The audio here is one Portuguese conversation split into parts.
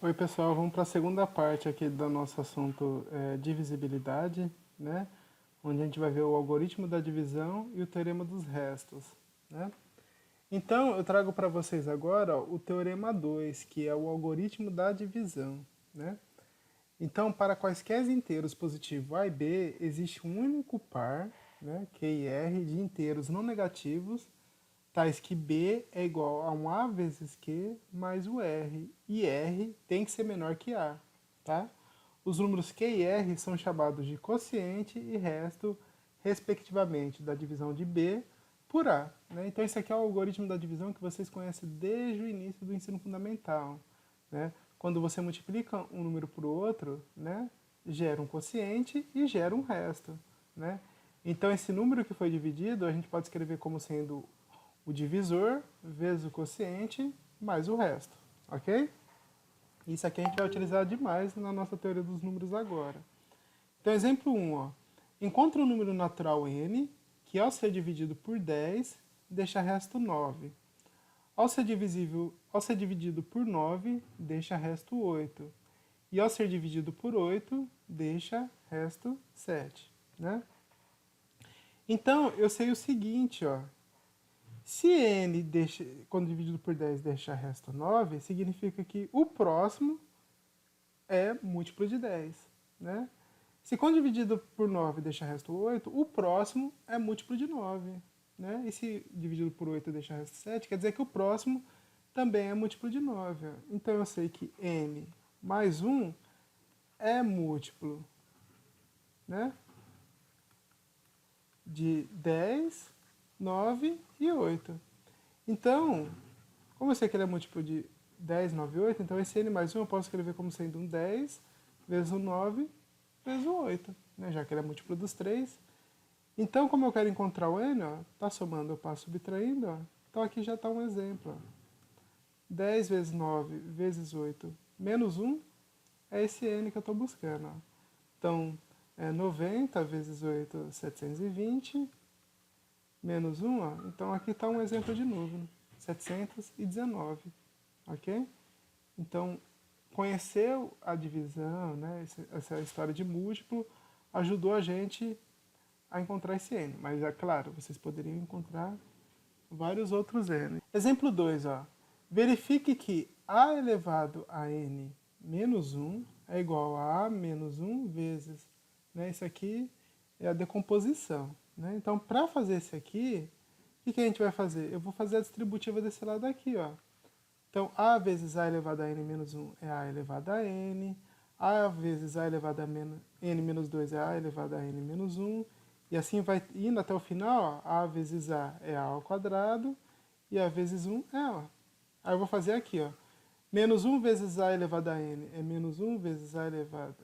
Oi pessoal, vamos para a segunda parte aqui do nosso assunto divisibilidade, né? Onde a gente vai ver o algoritmo da divisão e o teorema dos restos, né? Então eu trago para vocês agora ó, o teorema 2, que é o algoritmo da divisão, né? Então para quaisquer inteiros positivos A e B, existe um único par, né, Q e R, de inteiros não negativos tais que B é igual a um A vezes Q mais o R, e R tem que ser menor que A, tá? Os números Q e R são chamados de quociente e resto, respectivamente, da divisão de B por A, né? Então esse aqui é o algoritmo da divisão que vocês conhecem desde o início do ensino fundamental, né? Quando você multiplica um número por outro, né, gera um quociente e gera um resto, né? Então esse número que foi dividido, a gente pode escrever como sendo o divisor vezes o quociente mais o resto, ok? Isso aqui a gente vai utilizar demais na nossa teoria dos números agora. Então, exemplo 1, ó. Encontre um número natural n, que ao ser dividido por 10, deixa resto 9. Ao ser dividido por 9, deixa resto 8. E ao ser dividido por 8, deixa resto 7, né? Então, eu sei o seguinte, ó. Se n, deixa, quando dividido por 10, deixa resto 9, significa que o próximo é múltiplo de 10, né? Se quando dividido por 9 deixa resto 8, o próximo é múltiplo de 9, né? E se dividido por 8 deixa resto 7, quer dizer que o próximo também é múltiplo de 9. Então eu sei que n mais 1 é múltiplo, né, de 10, 9 e 8. Então, como eu sei que ele é múltiplo de 10, 9 e 8, então esse n mais 1 eu posso escrever como sendo um 10 vezes o 9 vezes o 8, né? Já que ele é múltiplo dos 3. Então, como eu quero encontrar o n, ó, tá somando, eu passo subtraindo, ó. Então aqui já está um exemplo. Ó. 10 vezes 9 vezes 8 menos 1 é esse n que eu estou buscando. Ó. Então, 90 vezes 8, 720, menos 1, ó. Então aqui está um exemplo de número, 719, ok? Então, conhecer a divisão, né, essa história de múltiplo, ajudou a gente a encontrar esse n. Mas, é claro, vocês poderiam encontrar vários outros n. Exemplo 2, ó. Verifique que a elevado a n menos 1 é igual a menos 1 vezes, né, isso aqui é a decomposição. Né? Então, para fazer esse aqui, o que a gente vai fazer? Eu vou fazer a distributiva desse lado aqui, ó. Então, a vezes a elevado a n menos 1 é a elevado a n, a vezes a elevado a n menos 2 é a elevado a n menos 1, e assim vai indo até o final, ó, a vezes a é a ao quadrado, e a vezes 1 é a. Aí eu vou fazer aqui, ó. Menos 1 vezes a elevado a n é menos 1 vezes a elevado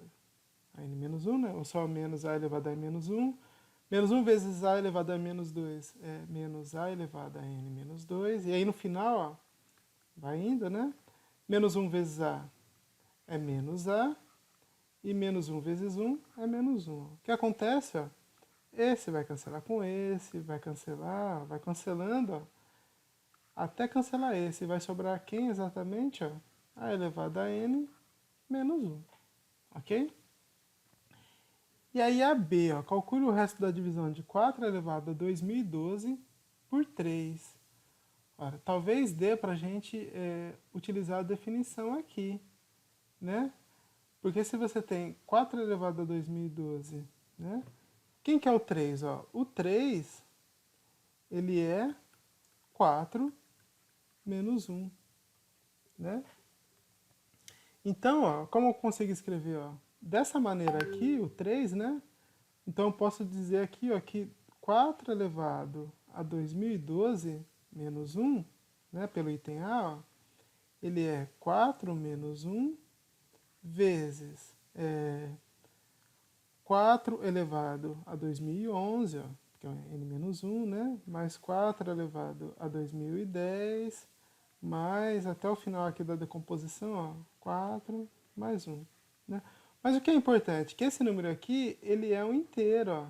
a n menos 1, né? Ou só menos a elevado a n menos 1. Menos 1 vezes a elevado a menos 2 é menos a elevado a n menos 2. E aí no final, ó, vai indo, né? Menos 1 vezes a é menos a. E menos 1 vezes 1 é menos 1. O que acontece, ó? Esse vai cancelar com esse, vai cancelar, vai cancelando, ó, até cancelar esse. Vai sobrar quem exatamente? Ó? A elevado a n menos 1. Ok? E aí a B, ó, calcule o resto da divisão de 4 elevado a 2012 por 3. Ora, talvez dê para a gente utilizar a definição aqui, né? Porque se você tem 4 elevado a 2012, né? Quem que é o 3? Ó? O 3, ele é 4 menos 1, né? Então, ó, como eu consigo escrever? Ó? Dessa maneira aqui, o 3, né? Então eu posso dizer aqui, ó, que 4 elevado a 2012 menos 1, né, pelo item A, ó, ele é 4 menos 1 vezes 4 elevado a 2011, ó, que é n menos 1, né, mais 4 elevado a 2010, mais até o final aqui da decomposição, ó, 4 mais 1. Né? Mas o que é importante? Que esse número aqui, ele é um inteiro, ó.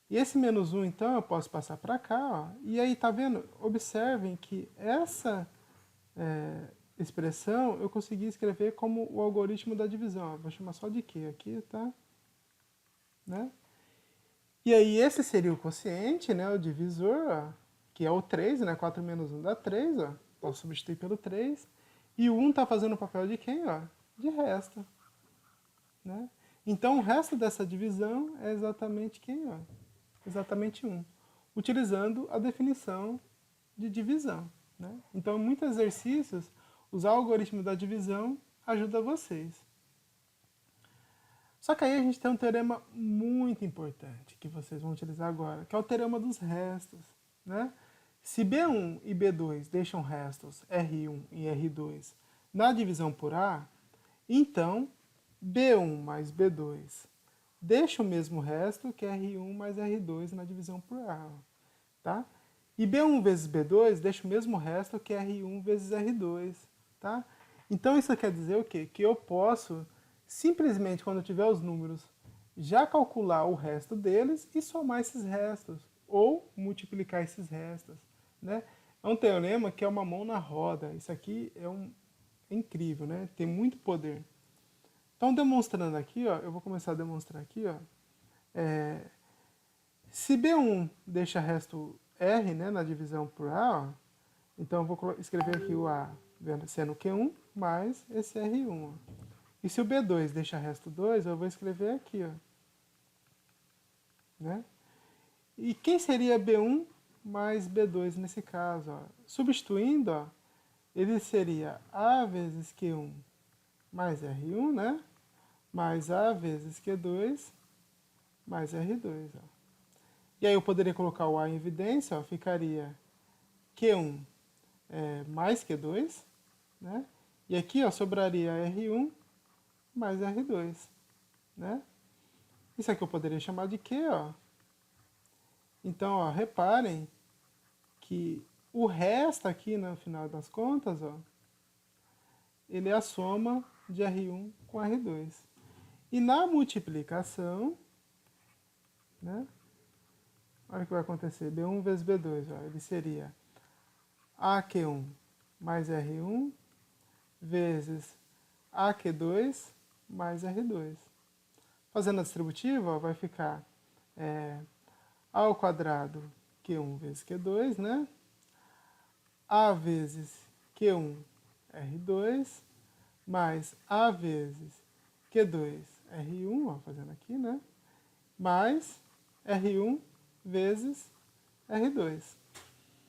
E esse menos 1, então, eu posso passar para cá, ó. E aí, tá vendo? Observem que expressão eu consegui escrever como o algoritmo da divisão. Ó, vou chamar só de Q aqui, tá? Né? E aí esse seria o quociente, né? O divisor, ó, que é o 3, né? 4 menos 1 dá 3, ó. Posso substituir pelo 3. E o 1 está fazendo o papel de quem? Ó? De resto. Né? Então o resto dessa divisão é exatamente quem? Ó? Exatamente 1. Utilizando a definição de divisão. Né? Então, em muitos exercícios, usar o algoritmo da divisão ajuda vocês. Só que aí a gente tem um teorema muito importante que vocês vão utilizar agora, que é o teorema dos restos. Né? Se B1 e B2 deixam restos R1 e R2 na divisão por A, então B1 mais B2 deixa o mesmo resto que R1 mais R2 na divisão por A. Tá? E B1 vezes B2 deixa o mesmo resto que R1 vezes R2. Tá? Então isso quer dizer o quê? Que eu posso, simplesmente quando eu tiver os números, já calcular o resto deles e somar esses restos. Ou multiplicar esses restos. Né? É um teorema que é uma mão na roda. Isso aqui é incrível, né? Tem muito poder. Então, demonstrando aqui, ó, eu vou começar a demonstrar aqui. Ó, se B1 deixa resto R, né, na divisão por A, ó, então eu vou escrever aqui o A sendo Q1 mais esse R1. Ó. E se o B2 deixa resto 2, eu vou escrever aqui. Ó, né? E quem seria B1 mais B2 nesse caso? Ó? Substituindo, ó, ele seria A vezes Q1 mais R1, né? Mais A vezes Q2 mais R2. Ó. E aí eu poderia colocar o A em evidência, ó, ficaria Q1 mais Q2, né? E aqui ó, sobraria R1 mais R2. Né? Isso aqui eu poderia chamar de Q. Ó. Então, ó, reparem que o resto aqui, no final das contas, ó, ele é a soma de R1 com R2. E na multiplicação, né, olha o que vai acontecer. B1 vezes B2, ó, ele seria AQ1 mais R1 vezes AQ2 mais R2. Fazendo a distributiva, ó, vai ficar A ao quadrado Q1 vezes Q2, né? A vezes Q1 R2 mais A vezes Q2 R1, ó, fazendo aqui, né? Mais R1 vezes R2,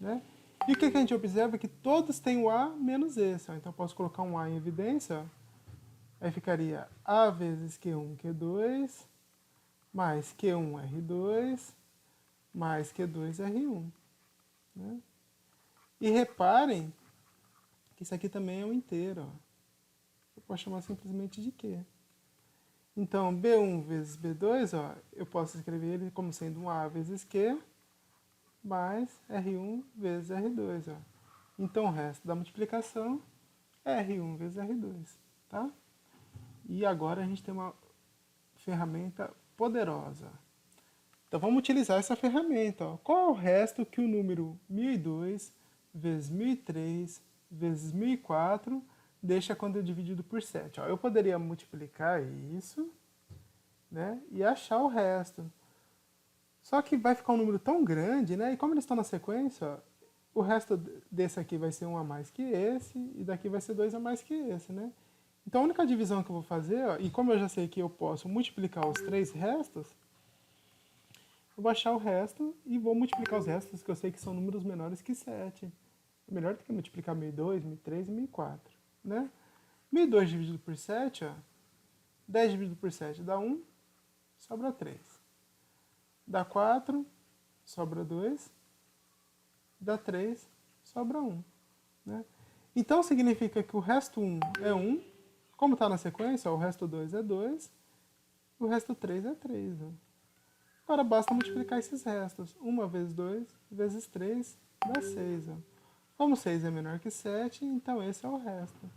né? E o que a gente observa é que todos têm o A menos esse, ó. Então eu posso colocar um A em evidência, ó. Aí ficaria A vezes Q1 Q2 mais Q1 R2 mais Q2 R1, né? E reparem que isso aqui também é um inteiro. Ó. Eu posso chamar simplesmente de Q. Então, B1 vezes B2, ó, eu posso escrever ele como sendo um A vezes Q mais R1 vezes R2. Ó. Então, o resto da multiplicação é R1 vezes R2. Tá? E agora a gente tem uma ferramenta poderosa. Então, vamos utilizar essa ferramenta. Ó. Qual é o resto que o número 1002 vezes 1003 vezes 1004 deixa quando é dividido por 7? Ó, eu poderia multiplicar isso, né, e achar o resto. Só que vai ficar um número tão grande, né? E como eles estão na sequência, ó, o resto desse aqui vai ser 1 a mais que esse, e daqui vai ser 2 a mais que esse, né? Então a única divisão que eu vou fazer, ó, e como eu já sei que eu posso multiplicar os 3 restos, eu vou achar o resto e vou multiplicar os restos, que eu sei que são números menores que 7. É melhor do que multiplicar 1002, 1003 e 1004, né? 1002 dividido por 7, ó, 10 dividido por 7 dá 1, sobra 3. Dá 4, sobra 2. Dá 3, sobra 1. Né? Então significa que o resto 1 é 1. Como está na sequência, ó, o resto 2 é 2. O resto 3 é 3. Ó. Agora basta multiplicar esses restos. 1 vezes 2 vezes 3 dá 6. Ó. Como 6 é menor que 7, então esse é o resto.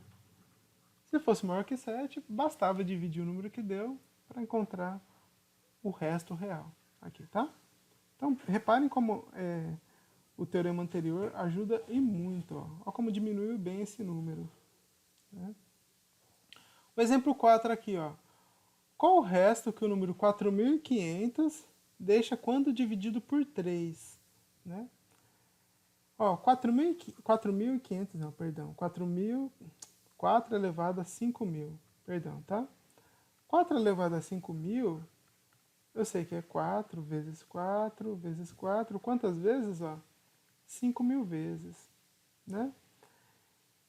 Se fosse maior que 7, bastava dividir o número que deu para encontrar o resto real. Aqui, tá? Então, reparem como o teorema anterior ajuda e muito. Ó. Olha como diminuiu bem esse número. né? O exemplo 4 aqui, ó. Qual o resto que o número 4.500 deixa quando dividido por 3? Né? Ó, 4.500, não, perdão. 4 elevado a 5.000, perdão, tá? 4 elevado a 5.000, eu sei que é 4 vezes 4 vezes 4. Quantas vezes? Ó? 5.000 vezes, né?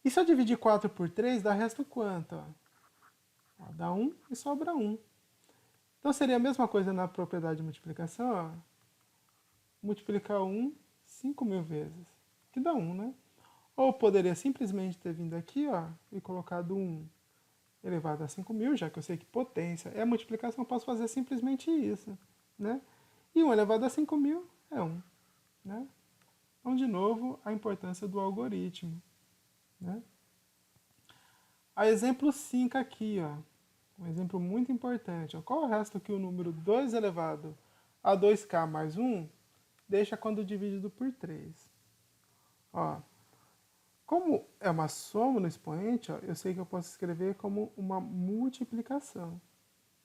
E se eu dividir 4 por 3, dá resto quanto? Ó? Ó, dá 1 e sobra 1. Então seria a mesma coisa na propriedade de multiplicação, ó. Multiplicar 1 5.000 vezes, que dá 1, né? Ou poderia simplesmente ter vindo aqui, ó, e colocado 1 elevado a 5.000, já que eu sei que potência é multiplicação, eu posso fazer simplesmente isso, né? E 1 elevado a 5.000 é 1, né? Então, de novo, a importância do algoritmo, né? A exemplo 5 aqui, ó. Um exemplo muito importante. Ó. Qual é o resto que o número 2 elevado a 2k mais 1 deixa quando dividido por 3? Ó, como é uma soma no expoente, ó, eu sei que eu posso escrever como uma multiplicação.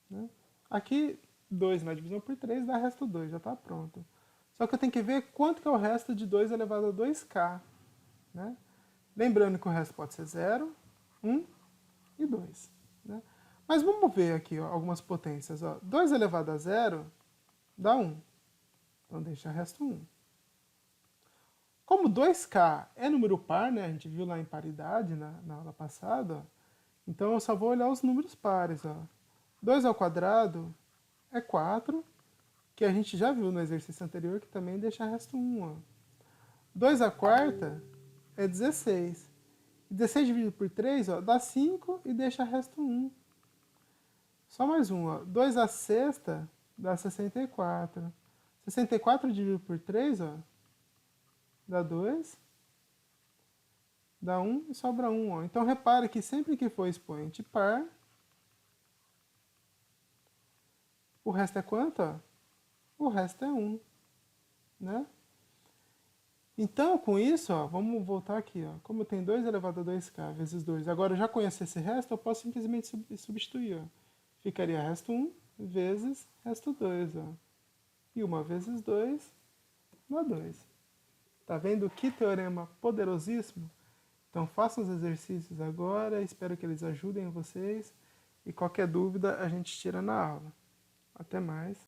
Né? Aqui, 2 na divisão por 3 dá resto 2, já está pronto. Só que eu tenho que ver quanto que é o resto de 2 elevado a 2k. Né? Lembrando que o resto pode ser 0, 1 e 2. Né? Mas vamos ver aqui ó, algumas potências. Ó. 2 elevado a 0 dá 1. Então deixa resto 1. Como 2k é número par, né? A gente viu lá em paridade na aula passada, ó, então eu só vou olhar os números pares. Ó. 2 ao quadrado é 4, que a gente já viu no exercício anterior, que também deixa resto 1. Ó. 2 à quarta é 16. 16 dividido por 3 ó, dá 5 e deixa resto 1. Só mais um. Ó. 2 à sexta dá 64. 64 dividido por 3 ó, dá 2. Dá 1 e sobra 1. Ó. Então, repare que sempre que for expoente par, o resto é quanto? Ó? O resto é 1. Né? Então, com isso, ó, vamos voltar aqui. Ó. Como tem 2 elevado a 2k vezes 2, agora eu já conheço esse resto, eu posso simplesmente substituir. Ó. Ficaria resto 1 vezes resto 2. Ó. E 1 vezes 2 dá 2. Tá vendo que teorema poderosíssimo? Então façam os exercícios agora, espero que eles ajudem vocês. E qualquer dúvida a gente tira na aula. Até mais.